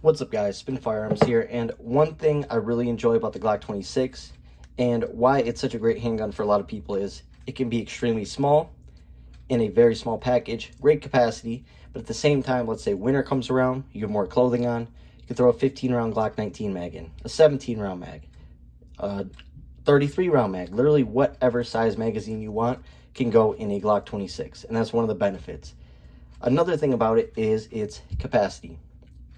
What's up, guys? Spin Firearms here, and one thing I really enjoy about the Glock 26 and why it's such a great handgun for a lot of people is it can be extremely small in a very small package, great capacity, but at the same time, let's say winter comes around, you have more clothing on, you can throw a 15-round Glock 19 mag in, a 17-round mag, a 33-round mag, literally whatever size magazine you want can go in a Glock 26, and that's one of the benefits. Another thing about it is its capacity,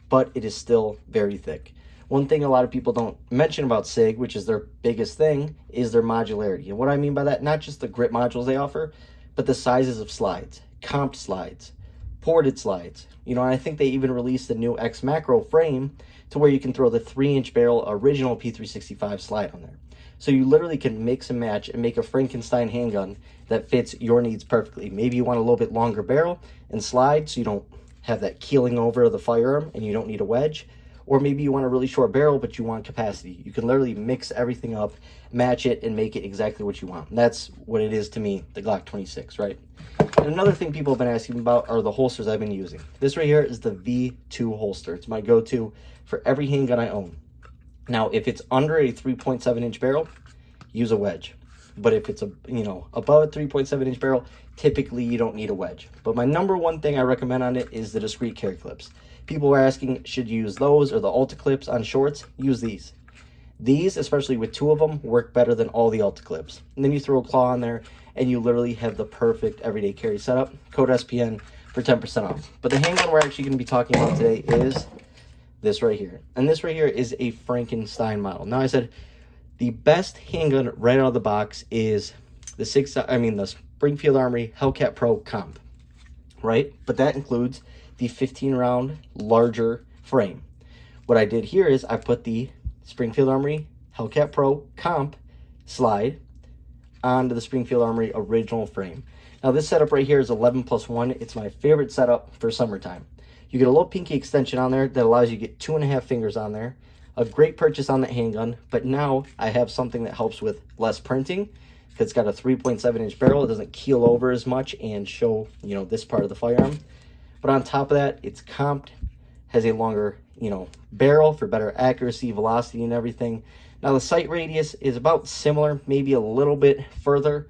but it is still very thick. One thing a lot of people don't mention about SIG, which is their biggest thing, is their modularity. And what I mean by that, not just the grip modules they offer, but the sizes of slides, comped slides, ported slides. You know, and I think they even released a new X Macro frame to where you can throw the 3-inch barrel original P365 slide on there. So you literally can mix and match and make a Frankenstein handgun that fits your needs perfectly. Maybe you want a little bit longer barrel and slide so you don't have that keeling over of the firearm and you don't need a wedge. Or maybe you want a really short barrel but you want capacity. You can literally mix everything up, match it, and make it exactly what you want. And that's what it is to me, the Glock 26, right? And another thing people have been asking about are the holsters I've been using. This right here is the V2 holster. It's my go-to for every handgun I own. Now, if it's under a 3.7-inch barrel, use a wedge. But if it's above a 3.7-inch barrel, typically you don't need a wedge. But my number one thing I recommend on it is the discrete carry clips. People are asking, should you use those or the Ultra clips on shorts? Use these. These, especially with two of them, work better than all the Ultra clips. And then you throw a claw on there, and you literally have the perfect everyday carry setup. Code SPN for 10% off. But the handgun we're actually going to be talking about today is this right here. And this right here is a Frankenstein model. Now, I said the best handgun right out of the box is the Springfield Armory Hellcat Pro Comp, right? But that includes the 15-round larger frame. What I did here is I put the Springfield Armory Hellcat Pro Comp slide onto the Springfield Armory original frame. Now, this setup right here is 11+1. It's my favorite setup for summertime. You get a little pinky extension on there that allows you to get 2.5 fingers on there. A great purchase on that handgun, but now I have something that helps with less printing. It's got a 3.7-inch barrel. It doesn't keel over as much and show, this part of the firearm. But on top of that, it's comped, has a longer, barrel for better accuracy, velocity, and everything. Now, the sight radius is about similar, maybe a little bit further,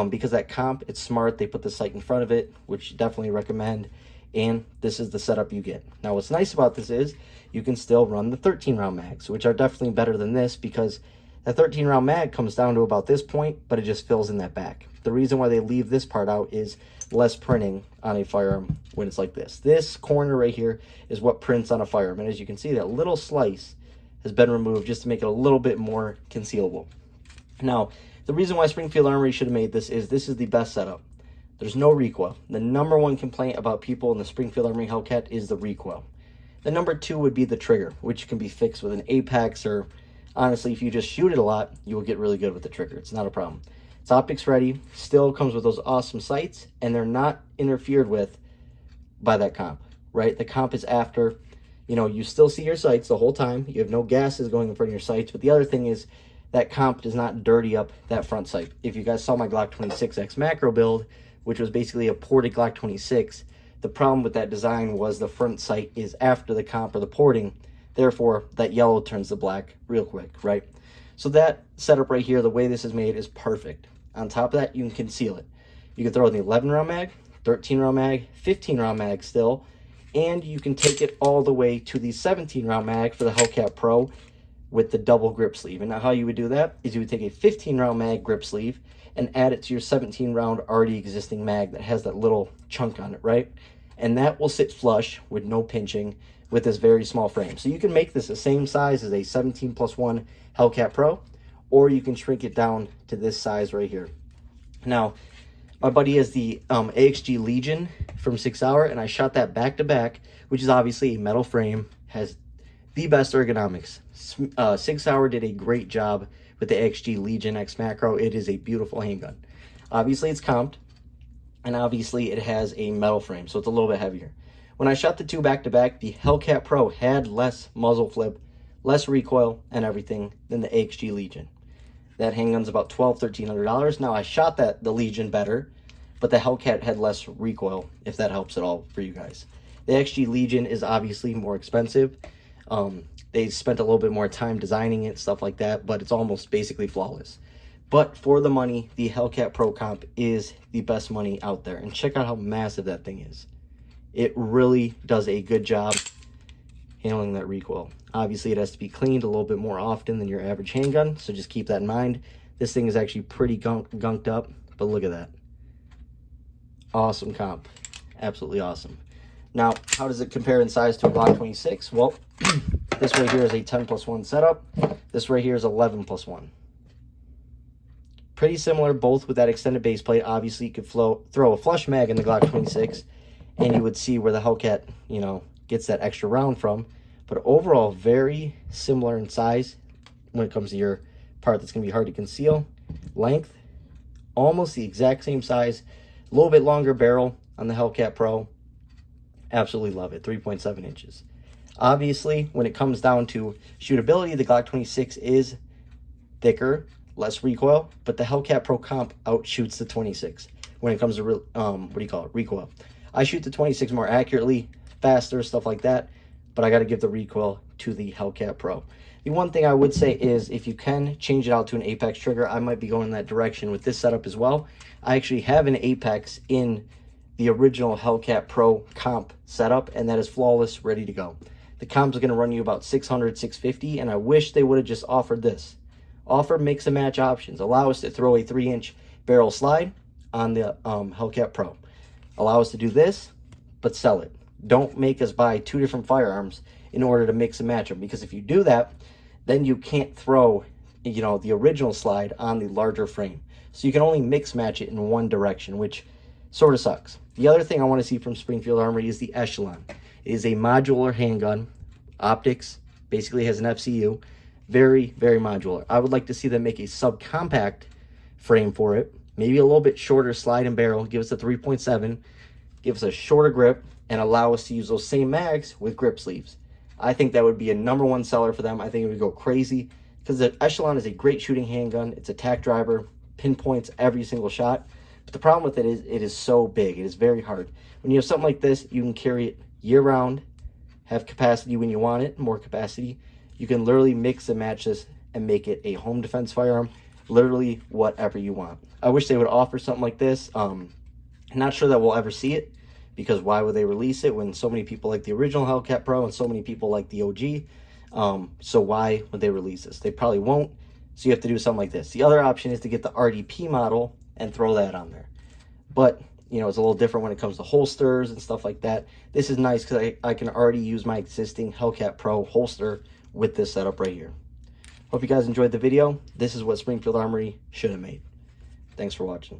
because that comp, it's smart. They put the sight in front of it, which you definitely recommend. And this is the setup you get. Now, what's nice about this is you can still run the 13-round mags, which are definitely better than this because that 13-round mag comes down to about this point, but it just fills in that back. The reason why they leave this part out is less printing on a firearm when it's like this. This corner right here is what prints on a firearm. And as you can see, that little slice has been removed just to make it a little bit more concealable. Now, the reason why Springfield Armory should have made this is the best setup. There's no recoil. The number one complaint about people in the Springfield Armory Hellcat is the recoil. The number two would be the trigger, which can be fixed with an Apex, or honestly, if you just shoot it a lot, you will get really good with the trigger. It's not a problem. It's optics ready, still comes with those awesome sights, and they're not interfered with by that comp, right? The comp is after, you still see your sights the whole time. You have no gases going in front of your sights, but the other thing is that comp does not dirty up that front sight. If you guys saw my Glock 26 X Macro build, which was basically a ported Glock 26, the problem with that design was the front sight is after the comp or the porting. Therefore, that yellow turns to black real quick, right? So that setup right here, the way this is made, is perfect. On top of that, you can conceal it. You can throw in the 11-round mag, 13-round mag, 15-round mag still, and you can take it all the way to the 17-round mag for the Hellcat Pro with the double grip sleeve. And now how you would do that is you would take a 15-round mag grip sleeve and add it to your 17-round already existing mag that has that little chunk on it, right? And that will sit flush with no pinching with this very small frame. So you can make this the same size as a 17+1 Hellcat Pro, or you can shrink it down to this size right here. Now, my buddy has the AXG Legion from 6 Hour, and I shot that back-to-back, which is obviously a metal frame, has the best ergonomics. 6 Hour did a great job with the AXG Legion X Macro. It is a beautiful handgun. Obviously, it's comped, and obviously it has a metal frame, so it's a little bit heavier. When I shot the two back-to-back, the Hellcat Pro had less muzzle flip, less recoil, and everything than the AXG Legion. That handgun's about $1,200, $1,300. Now, I shot the Legion better, but the Hellcat had less recoil, if that helps at all for you guys. The XG Legion is obviously more expensive. They spent a little bit more time designing it, stuff like that, but it's almost basically flawless. But for the money, the Hellcat Pro Comp is the best money out there. And check out how massive that thing is. It really does a good job handling that recoil. Obviously, it has to be cleaned a little bit more often than your average handgun, so just keep that in mind. This thing is actually pretty gunked up, but look at that. Awesome comp. Absolutely awesome. Now, how does it compare in size to a Glock 26? Well, this right here is a 10+1 setup. This right here is 11+1. Pretty similar, both with that extended base plate. Obviously, you could throw a flush mag in the Glock 26, and you would see where the Hellcat, you know, gets that extra round from. But overall, very similar in size when it comes to your part that's going to be hard to conceal. Length, almost the exact same size. A little bit longer barrel on the Hellcat Pro. Absolutely love it. 3.7 inches. Obviously, when it comes down to shootability, the Glock 26 is thicker, less recoil, but the Hellcat Pro Comp outshoots the 26 when it comes to recoil. I shoot the 26 more accurately, faster, stuff like that, but I got to give the recoil to the Hellcat Pro. The one thing I would say is if you can change it out to an Apex trigger, I might be going that direction with this setup as well. I actually have an Apex in the original Hellcat Pro Comp setup, and that is flawless, ready to go. The comp is going to run you about $600, $650, and I wish they would have just offered this. Offer mix and match options. Allow us to throw a 3-inch barrel slide on the Hellcat Pro. Allow us to do this, but sell it. Don't make us buy 2 different firearms in order to mix and match them, because if you do that, then you can't throw, you know, the original slide on the larger frame. So you can only mix match it in one direction, which sort of sucks. The other thing I want to see from Springfield Armory is the Echelon. It is a modular handgun. Optics, basically has an FCU. Very, very modular. I would like to see them make a subcompact frame for it. Maybe a little bit shorter slide and barrel. Give us a 3.7. Give us a shorter grip and allow us to use those same mags with grip sleeves. I think that would be a #1 seller for them. I think it would go crazy because the Echelon is a great shooting handgun. It's a tack driver, pinpoints every single shot. But the problem with it is so big. It is very hard. When you have something like this, you can carry it year-round, have capacity when you want it, more capacity. You can literally mix and match this and make it a home defense firearm, literally whatever you want. I wish they would offer something like this. Not sure that we'll ever see it, because why would they release it when so many people like the original Hellcat Pro and so many people like the OG? So why would they release this? They probably won't, so you have to do something like this. The other option is to get the RDP model and throw that on there. But, you know, it's a little different when it comes to holsters and stuff like that. This is nice because I can already use my existing Hellcat Pro holster with this setup right here. Hope you guys enjoyed the video. This is what Springfield Armory should have made. Thanks for watching.